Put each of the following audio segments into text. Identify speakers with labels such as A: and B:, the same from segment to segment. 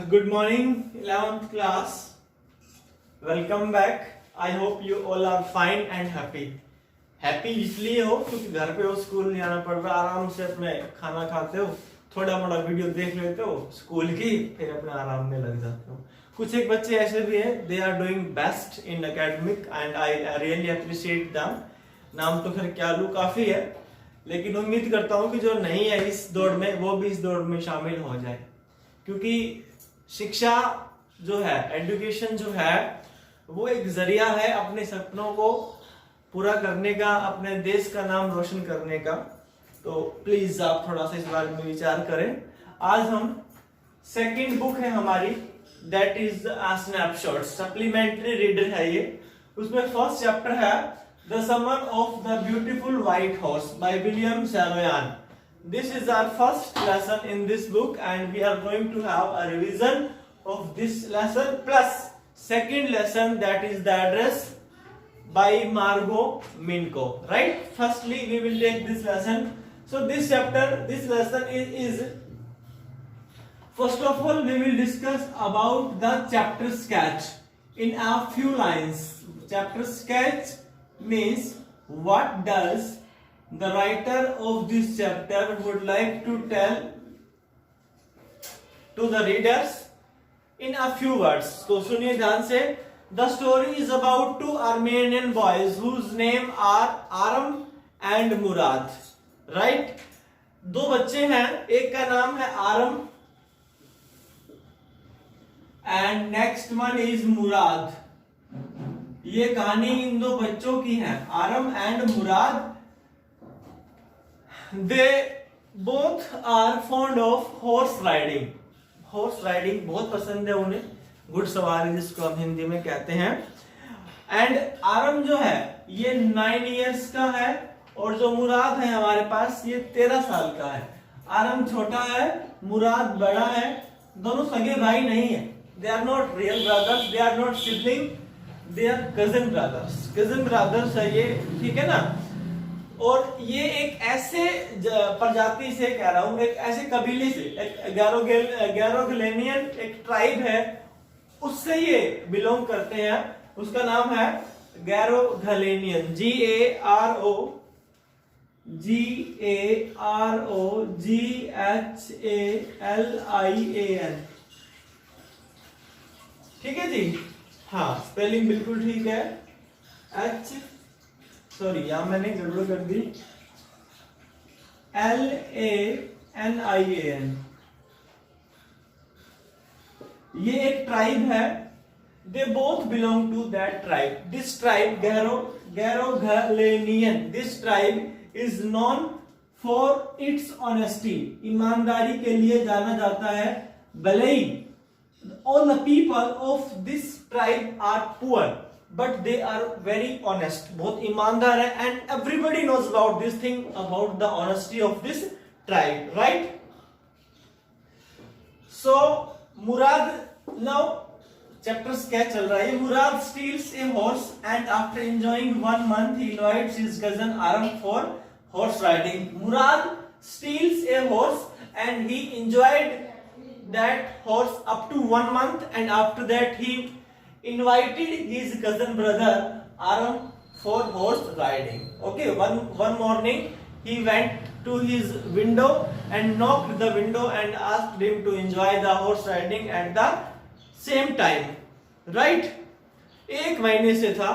A: Good morning, 11th class. Welcome back. I hope you all are fine and happy. Happy इसलिए हो क्योंकि घर पे हो, स्कूल नहीं आना पड़ रहा, आराम से अपने खाना खाते हो, थोड़ा मोड़ा वीडियो देख लेते हो स्कूल की, फिर अपने आराम में लग जाते हो। कुछ एक बच्चे ऐसे भी हैं, they are doing best in academic and I really appreciate them. नाम तो फिर क्या लूं, काफी है, लेकिन उम्मीद करता हूं कि जो नहीं है इस दौड़ में वो भी इस दौड़ में शामिल हो जाए, क्योंकि शिक्षा जो है, एजुकेशन जो है, वो एक जरिया है अपने सपनों को पूरा करने का, अपने देश का नाम रोशन करने का। तो प्लीज आप थोड़ा सा इस बारे में विचार करें। आज हम सेकंड बुक है हमारी, that is snapshot, supplementary reader है ये। उसमें फर्स्ट चैप्टर है the summer of the beautiful white horse by William Saroyan. This is our first lesson in this book and we are going to have a revision of this lesson plus second lesson, that is the address by Margot Minko, right? Firstly we will take this lesson. So this chapter, this lesson is first of all we will discuss about the chapter sketch in a few lines. Chapter sketch means what does the writer of this chapter would like to tell to the readers in a few words. तो सुनिए ध्यान से। The story is about two Armenian boys whose name are Aram and Murad. Right? दो बच्चे हैं, एक का नाम है आरम and next one is Murad. ये कहानी इन दो बच्चों की है, आरम and Murad. They both are fond of horse riding. Horse riding बहुत पसंद है उन्हें, घुड़सवारी जिसको हम हिंदी में कहते हैं। एंड आरम जो है ये 9 इयर्स का है और जो मुराद है हमारे पास ये 13 साल का है। आरम छोटा है, मुराद बड़ा है, दोनों सगे भाई नहीं है। They are not real brothers, they are not sibling, they are cousin brothers. Cousin brothers है ये, ठीक है ना। और ये एक ऐसे प्रजाति से कह रहा हूं, एक ऐसे कबीले से, एक गैरोगलेनियन एक ट्राइब है, उससे ये बिलोंग करते हैं। उसका नाम है गैरोगलेनियन, GAROGHALIAN। ठीक है जी, हाँ स्पेलिंग बिल्कुल ठीक है। सॉरी यहां मैंने गड़बड़ कर दी, LANIAN। ये एक ट्राइब है, they both belong to that tribe. This tribe Garoghlanian, this tribe is known for its honesty, ईमानदारी के लिए जाना जाता है। भले ही all the people of this tribe are poor but they are very honest, बहुत ईमानदार है। and everybody knows about this thing, about the honesty of this tribe, right? so Murad, now chapters क्या चल रहा है, Murad steals a horse and after enjoying 1 month he invites his cousin Aram for horse riding. Murad steals a horse and he enjoyed that horse up to 1 month and after that he invited his cousin brother Aram for horse riding. Okay, one morning he went to his window and knocked the window and asked him to enjoy the horse riding at the same time, right? एक महीने से था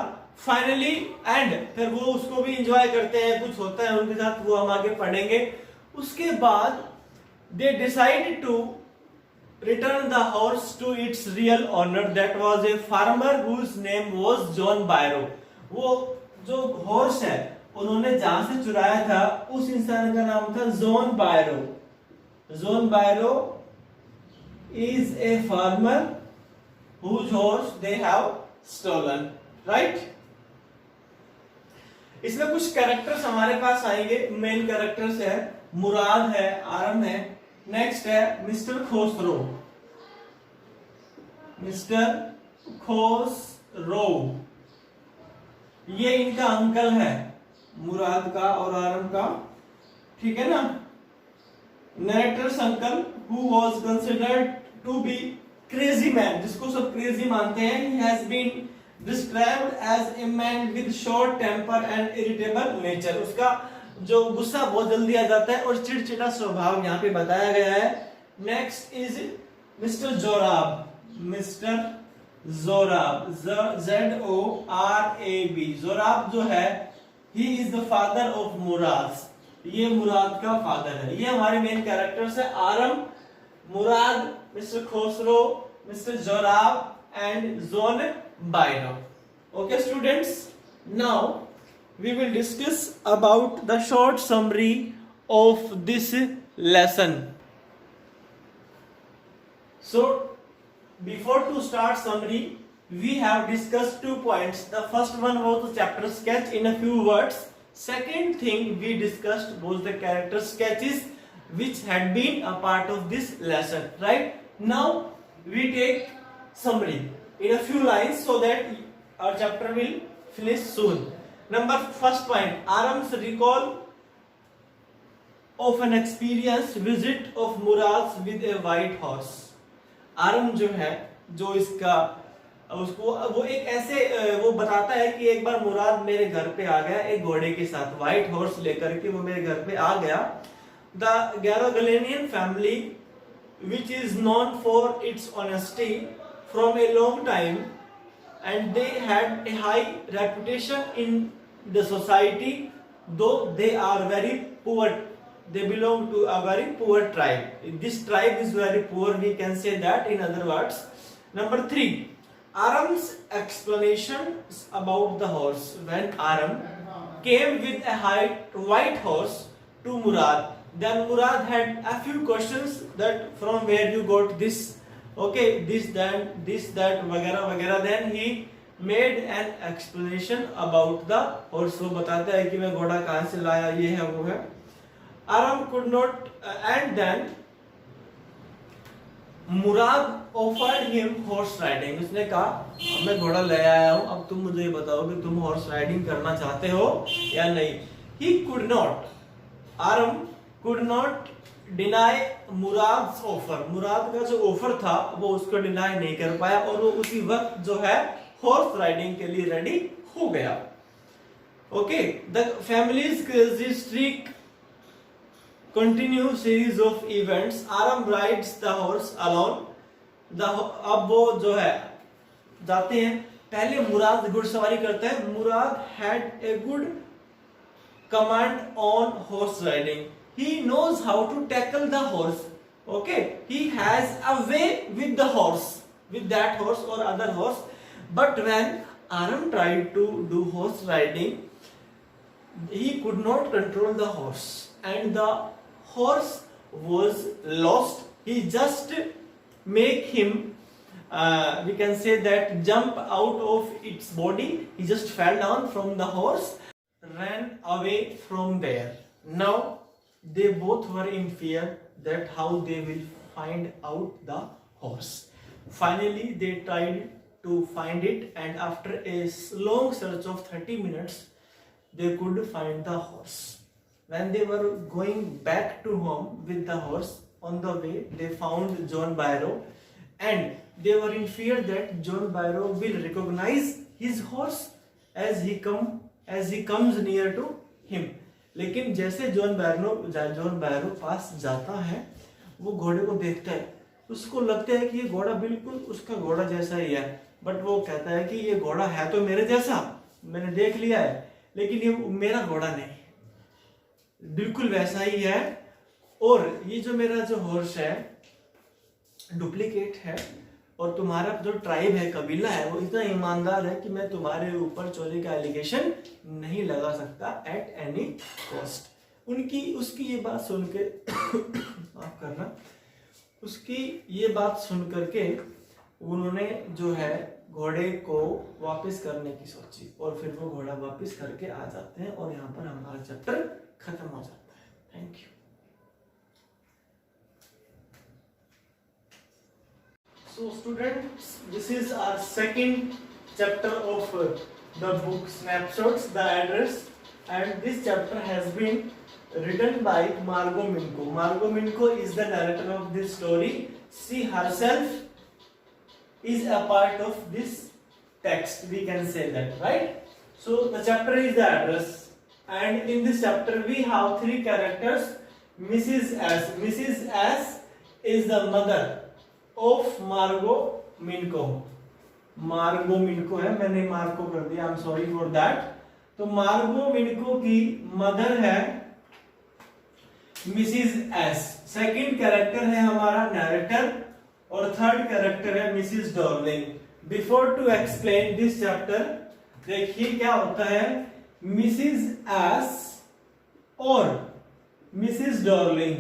A: finally, and फिर वो उसको भी enjoy करते हैं, कुछ होता है उनके साथ, वो हम आगे पढ़ेंगे। उसके बाद they decided to return the horse to its real owner, that was a farmer whose name was John Byro. वो जो हॉर्स है उन्होंने जहां से चुराया था उस इंसान का नाम था John बायरो। John बायरो is a farmer whose horse they have stolen, right? इसमें कुछ कैरेक्टर्स हमारे पास आएंगे। मेन कैरेक्टर्स है मुराद है, आरम है, नेक्स्ट है मिस्टर खोसरो। मिस्टर खोसरो ये इनका अंकल है, मुराद का और आरम का, ठीक है ना। narrator's uncle who was considered to be crazy man, जिसको सब क्रेजी मानते हैं, he has been described as a man with short temper and irritable nature. उसका जो गुस्सा बहुत जल्दी आ जाता है और चिड़चिड़ा स्वभाव यहाँ पे बताया गया है. Next is mister Zorab. Mister Zorab, ZORAB. Zorab जो है, he is the father of मुराद. ये मुराद का फादर है. ये हमारे मेन कैरेक्टर्स है, Aram, Mourad, mister Khosrove, mister Zorab and John Byro. Okay students, now we will discuss about the short summary of this lesson. So before to start summary, we have discussed 2 points. The first one was the chapter sketch in a few words. Second thing we discussed was the character sketches which had been a part of this lesson. Right? Now we take summary in a few lines so that our chapter will finish soon. First point, Aram's recall of an experienced visit of Murad's with a white horse. आरम जो है, जो इसका उसको वो एक ऐसे वो बताता है कि एक बार मुराद मेरे घर पे आ गया एक घोड़े के साथ, व्हाइट हॉर्स लेकर के वो मेरे घर पे आ गया. The Garoghlanian family which is known for its honesty from a long time, and they had a high reputation in the society, though they are very poor. They belong to a very poor tribe. This tribe is very poor, we can say that in other words. Number 3, Aram's explanations about the horse. When Aram came with a white horse to Murad, then Murad had a few questions that from where you got this, okay, this, that, वगैरह वगैरह. Then he made an explanation about the horse. वो बताता है कि मैं घोड़ा कहाँ से लाया, ये है वो है. Aram could not, and then Murad offered him horse riding. उसने कहा मैं घोड़ा ले आया हूँ, अब तुम मुझे बताओ कि तुम horse riding करना चाहते हो या नहीं. He could not, Aram could not deny Murad's offer. मुराद का जो ऑफर था वो उसको डिनाई नहीं कर पाया और वो उसी वक्त जो है हॉर्स राइडिंग के लिए रेडी हो गया. Okay, the family's crazy streak continue series of events. Aram rides the horse alone. अब वो जो है जाते हैं, पहले मुराद घुड़सवारी करता है. मुराद had a good command on horse riding. He knows how to tackle the horse. Okay, he has a way with the horse, with that horse or other horse. But when Aram tried to do horse riding, he could not control the horse, and the horse was lost. He just make him, we can say that, jump out of its body. He just fell down from the horse, ran away from there. Now they both were in fear that how they will find out the horse. Finally they tried to find it, and after a long search of 30 minutes they could find the horse. When they were going back to home with the horse, on the way they found John Bairo, and they were in fear that John Bairo will recognize his horse as he comes near to him. लेकिन जैसे John बैरो पास जाता है, वो घोड़े को देखता है, उसको लगता है कि ये घोड़ा बिल्कुल उसका घोड़ा जैसा ही है. बट वो कहता है कि ये घोड़ा है तो मेरे जैसा, मैंने देख लिया है, लेकिन ये मेरा घोड़ा नहीं, बिल्कुल वैसा ही है. और ये जो मेरा जो हॉर्स है डुप्लीकेट है, और तुम्हारा जो ट्राइब है, कबीला है, वो इतना ईमानदार है कि मैं तुम्हारे ऊपर चोरी का एलिगेशन नहीं लगा सकता एट एनी कॉस्ट. उसकी ये बात सुन के माफ करना, उसकी ये बात सुन करके उन्होंने जो है घोड़े को वापस करने की सोची, और फिर वो घोड़ा वापस करके आ जाते हैं, और यहाँ पर हमारा चैप्टर खत्म हो जाता है. Thank you. So students, this is our second chapter of the book Snapshots, the address, and this chapter has been written by Margot Minko. Margot Minko is the narrator of this story. She herself is a part of this text, we can say that, right? So the chapter is the address, and in this chapter we have 3 characters. Mrs. S is the mother of Margot Minko. मार्गो मिनको है, मैंने Marco कर दिया, I am sorry for that. तो मार्गो मिनको की mother है Mrs S. Second character है हमारा नैरेटर, और थर्ड कैरेक्टर है Mrs Darling. Before to explain this chapter, देखिए क्या होता है। मिसिस एस और मिसिस डॉर्लिंग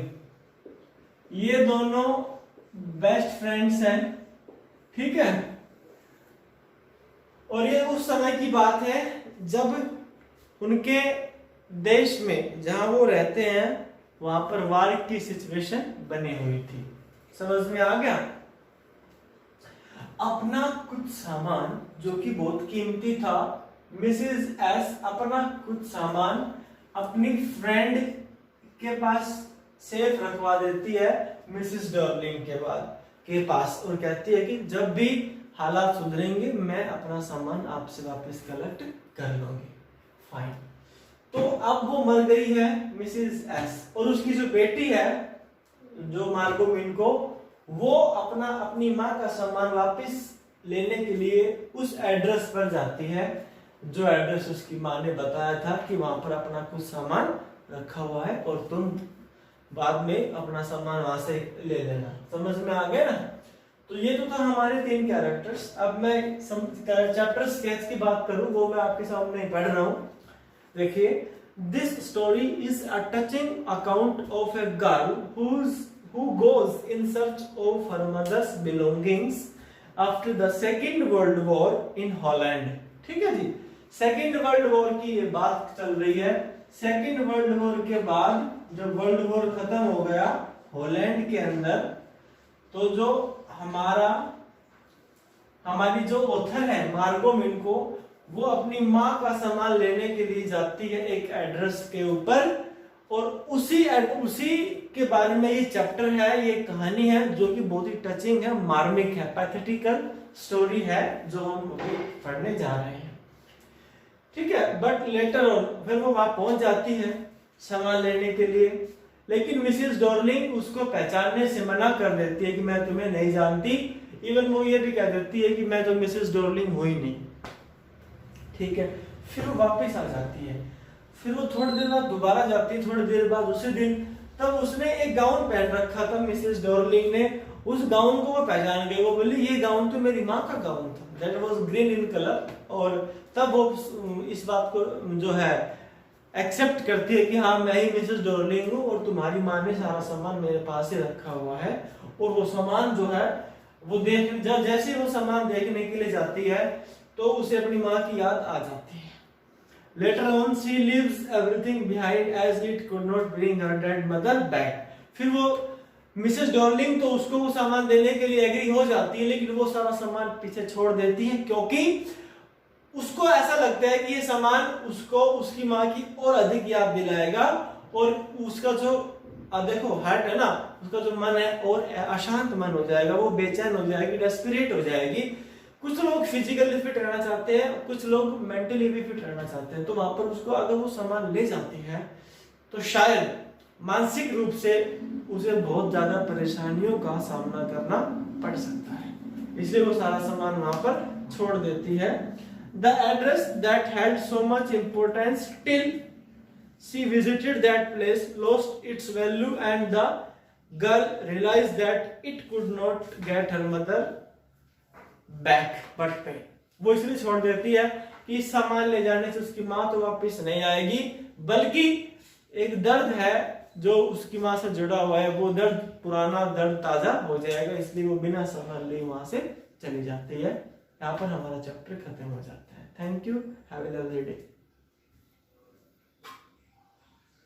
A: ये दोनों बेस्ट फ्रेंड्स हैं, ठीक है। और ये उस समय की बात है जब उनके देश में जहां वो रहते हैं वहां पर वार की सिचुएशन बनी हुई थी। समझ में आ गया। अपना कुछ सामान जो कि बहुत कीमती था, मिसेस एस अपना कुछ सामान अपनी फ्रेंड के पास सेफ रखवा देती है मिसेस डॉर्लिंग के पास, और कहती है कि जब भी हालात सुधरेंगे मैं अपना सामान आपसे वापस कलेक्ट कर लूंगी। फाइन। तो अब वो मर गई है मिसेस एस, और उसकी जो बेटी है जो मार्गो मिनको, वो अपनी माँ का सामान वापस लेने के लिए उस एड्रेस पर जाती है जो एड्रेस उसकी माँ ने बताया था कि वहां पर अपना कुछ सामान रखा हुआ है और तुम बाद में अपना सामान वहां से ले लेना। समझ में आ गया ना। तो ये तो था हमारे 3 कैरेक्टर्स। अब मैं चैप्टर स्केच की बात करूं, वो मैं आपके सामने पढ़ रहा हूं। देखिए, this story is a touching account of a girl who goes in search of her mother's belongings after the Second World War in Holland। ठीक है जी, सेकेंड वर्ल्ड वॉर की ये बात चल रही है। सेकेंड वर्ल्ड वॉर के बाद जब वर्ल्ड वॉर खत्म हो गया हॉलैंड के अंदर, तो जो हमारी जो ऑथर है मार्गो मिनको, वो अपनी माँ का सामान लेने के लिए जाती है एक एड्रेस के ऊपर, और उसी के बारे में ये चैप्टर है, ये कहानी है जो कि बहुत ही टचिंग है, मार्मिक है, पैथेटिकल स्टोरी है जो हम अभी पढ़ने जा रहे हैं। ठीक है। बट लेटर ऑन फिर वो वहां पहुंच जाती है सामान लेने के लिए, लेकिन मिसेस डॉर्लिंग उसको पहचानने से मना कर देती है कि मैं तुम्हें नहीं जानती। इवन वो ये भी कह देती है कि मैं तो मिसेस डॉर्लिंग हुई नहीं। ठीक है। फिर वो वापस आ जाती है, फिर वो थोड़ी देर बाद दोबारा जाती है, थोड़ी देर बाद उसी दिन, तब उसने एक गाउन पहन रखा था मिसेस डॉर्लिंग ने। उस गाउन को वो पहचान गई, वो बोली ये गाउन तो मेरी माँ का गाउन था, that was green in colour. और तब वो इस बात को जो है एक्सेप्ट करती है कि हाँ मैं ही मिसेस डॉर्लिंग हूँ और तुम्हारी माँ ने सारा सामान मेरे पास ही रखा हुआ है। और वो सामान जो है वो जैसे वो सामान देखने के लिए जाती है तो उसे अपनी माँ की याद आ जाती है। Later on she leaves everything behind as it could not bring her dead mother back। फिर वो मिसेस डॉर्लिंग तो उसको वो सामान देने के लिए एग्री हो जाती है, लेकिन वो सारा सामान पीछे छोड़ देती है, क्योंकि उसको ऐसा लगता है कि ये सामान उसको उसकी माँ की और अधिक याद दिलाएगा, और उसका जो देखो हार्ट है ना, उसका जो मन है और अशांत मन हो जाएगा, वो बेचैन हो जाएगी, डेस्परेट हो जाएगी। कुछ लोग फिजिकली फिट रहना चाहते हैं, कुछ लोग मेंटली भी फिट रहना चाहते हैं। तो वहां पर उसको अगर वो सामान ले जाती है तो शायद मानसिक रूप से उसे बहुत ज्यादा परेशानियों का सामना करना पड़ सकता है, इसलिए वो सारा सामान वहां पर छोड़ देती है। The address that had so much importance till she visited that place lost its value and the girl realised that it could not get her mother back but पे। वो इसलिए छोड़ देती है कि सामान ले जाने से उसकी माँ तो वापस नहीं आएगी, बल्कि एक दर्द है जो उसकी माँ से जुड़ा हुआ है, वो दर्द पुराना दर्द ताजा हो जाएगा, इसलिए वो बिना सामान लिए वहां से चली जाती है। यहाँ पर हमारा चैप्टर खत्म हो जाता है। Thank you, have a lovely day.